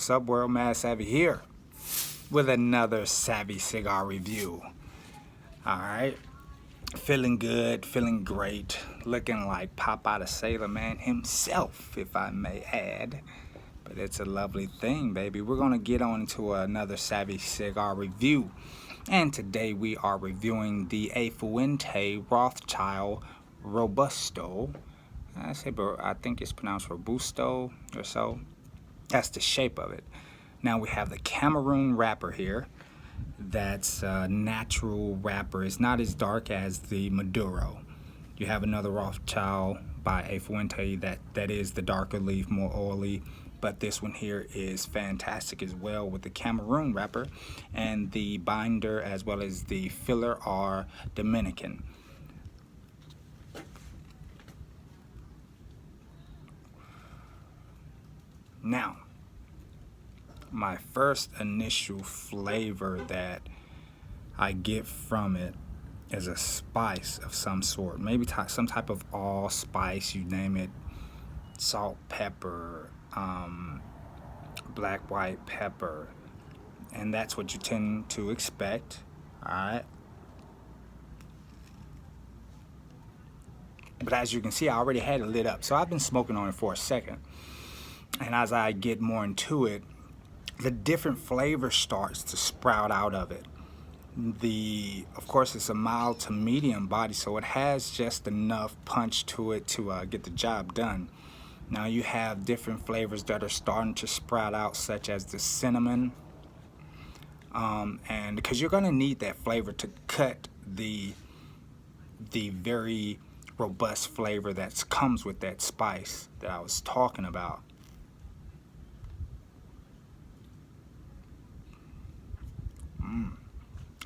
What's up, world? Maz Savvy here with another Savvy cigar review. Alright, feeling good, feeling great, looking like Popeye the Sailor Man himself, if I may add. But it's a lovely thing, baby. We're going to get on to another Savvy cigar review. And today we are reviewing the Fuente RothChild Robusto. I think it's pronounced Robusto or so. That's the shape of it. Now we have the Cameroon wrapper here. That's a natural wrapper. It's not as dark as the Maduro. You have another RothChild by Fuente that is the darker leaf, more oily. But this one here is fantastic as well with the Cameroon wrapper. And the binder as well as the filler are Dominican. Now, my first initial flavor that I get from it is a spice of some sort. Maybe some type of allspice, you name it. Salt, pepper, black, white pepper. And that's what you tend to expect. Alright. But as you can see, I already had it lit up. So I've been smoking on it for a second. And as I get more into it, the different flavor starts to sprout out of it. Of course, it's a mild to medium body, so it has just enough punch to it to get the job done. Now you have different flavors that are starting to sprout out, such as the cinnamon, and because you're going to need that flavor to cut the very robust flavor that comes with that spice that I was talking about.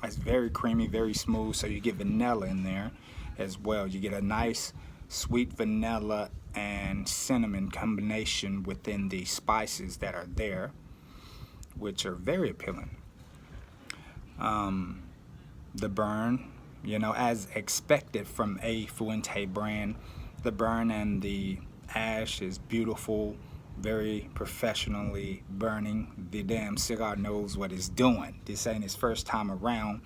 It's very creamy, very smooth, so you get vanilla in there as well. You get a nice sweet vanilla and cinnamon combination within the spices that are there, which are very appealing. The burn, as expected from a Fuente brand, the burn and the ash is beautiful, very professionally burning. The damn cigar knows what it's doing. This ain't his first time around.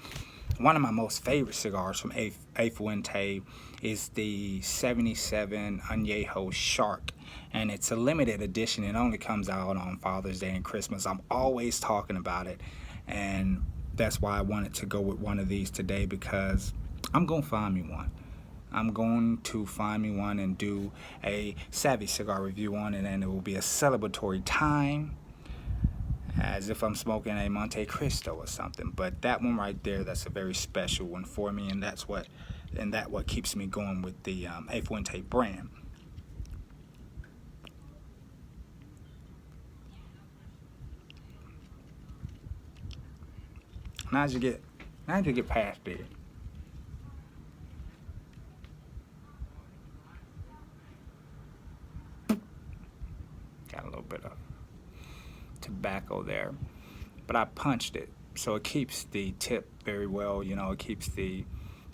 One of my most favorite cigars from a Fuente is the 77 Añejo Shark, and it's a limited edition. It only comes out on Father's Day and Christmas. I'm always talking about it, and that's why I wanted to go with one of these today, because I'm gonna find me one. I'm going to find me one and do a Savvy cigar review on it, and it will be a celebratory time, as if I'm smoking a Monte Cristo or something. But that one right there, that's a very special one for me, and that's what keeps me going with the Fuente brand. Now as you get past it, got a little bit of tobacco there, but I punched it, so it keeps the tip very well. It keeps the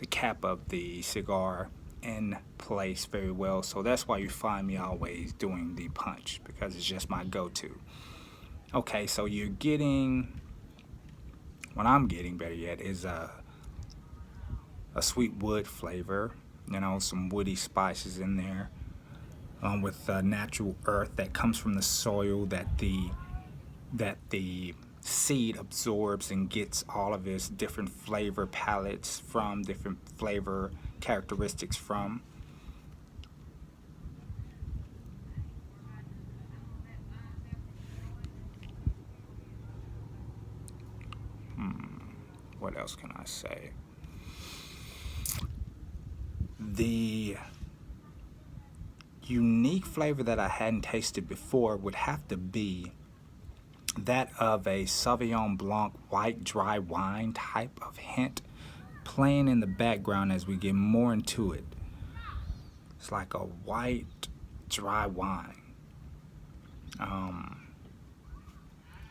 cap of the cigar in place very well. So that's why you find me always doing the punch, because it's just my go-to. Okay, so you're getting, what I'm getting, better yet, is a sweet wood flavor. Some woody spices in there. With natural earth that comes from the soil that the seed absorbs and gets all of its different flavor palettes from, different flavor characteristics from. What else can I say? The unique flavor that I hadn't tasted before would have to be that of a Sauvignon Blanc white dry wine type of hint playing in the background as we get more into it. It's like a white dry wine,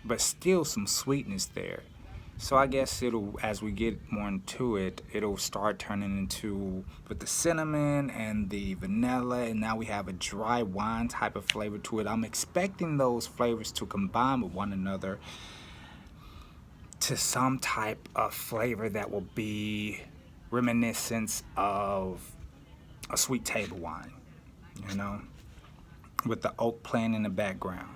but still some sweetness there. So I guess it'll, as we get more into it, it'll start turning into with the cinnamon and the vanilla, and now we have a dry wine type of flavor to it. I'm expecting those flavors to combine with one another to some type of flavor that will be reminiscent of a sweet table wine, you know, with the oak playing in the background.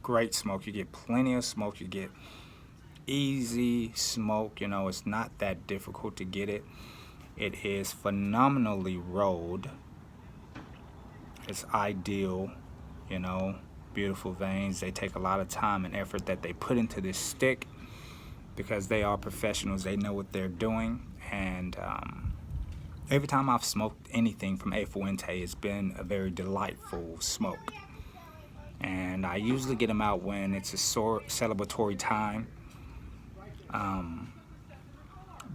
Great smoke. You get plenty of smoke. You get easy smoke. You know, it's not that difficult to get it. It is phenomenally rolled. It's ideal, you know, beautiful veins. They take a lot of time and effort that they put into this stick because they are professionals. They know what they're doing. And every time I've smoked anything from Fuente, it's been a very delightful smoke. And I usually get them out when it's a celebratory time,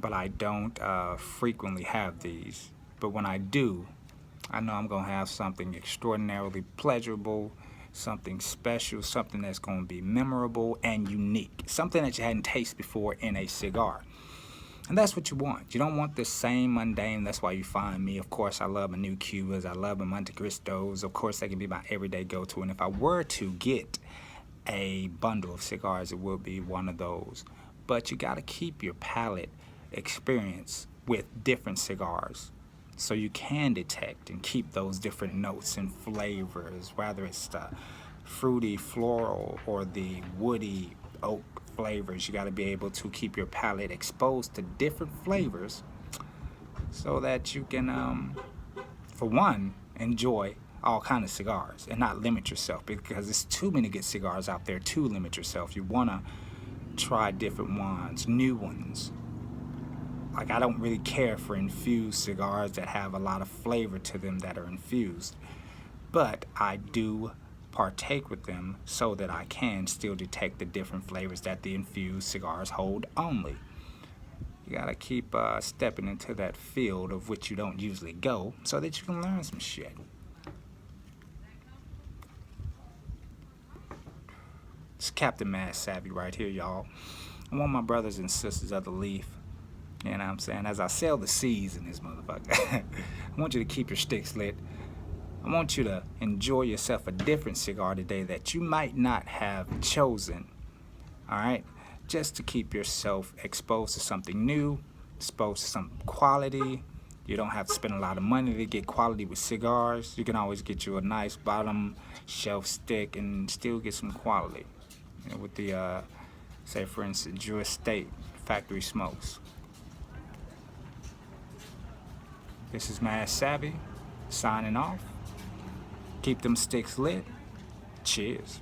but I don't frequently have these. But when I do, I know I'm going to have something extraordinarily pleasurable, something special, something that's going to be memorable and unique, something that you hadn't tasted before in a cigar. And that's what you want. You don't want the same mundane. That's why you find me. Of course, I love my new Cubas. I love my Monte Cristos. Of course, they can be my everyday go-to. And if I were to get a bundle of cigars, it would be one of those. But you got to keep your palate experience with different cigars so you can detect and keep those different notes and flavors, whether it's the fruity, floral, or the woody oak flavors. You got to be able to keep your palate exposed to different flavors so that you can, for one, enjoy all kind of cigars and not limit yourself, because there's too many good cigars out there to limit yourself. You want to try different ones, new ones. Like, I don't really care for infused cigars that have a lot of flavor to them that are infused, but I do partake with them so that I can still detect the different flavors that the infused cigars hold only. You gotta keep stepping into that field of which you don't usually go so that you can learn some shit. It's Captain Maz Savvy right here, y'all. I want my brothers and sisters of the leaf, you know what I'm saying, as I sail the seas in this motherfucker, I want you to keep your sticks lit. I want you to enjoy yourself a different cigar today that you might not have chosen, all right? Just to keep yourself exposed to something new, exposed to some quality. You don't have to spend a lot of money to get quality with cigars. You can always get you a nice bottom shelf stick and still get some quality, you know, with the, say for instance, Drew Estate factory smokes. This is Maz Savvy signing off. Keep them sticks lit. Cheers.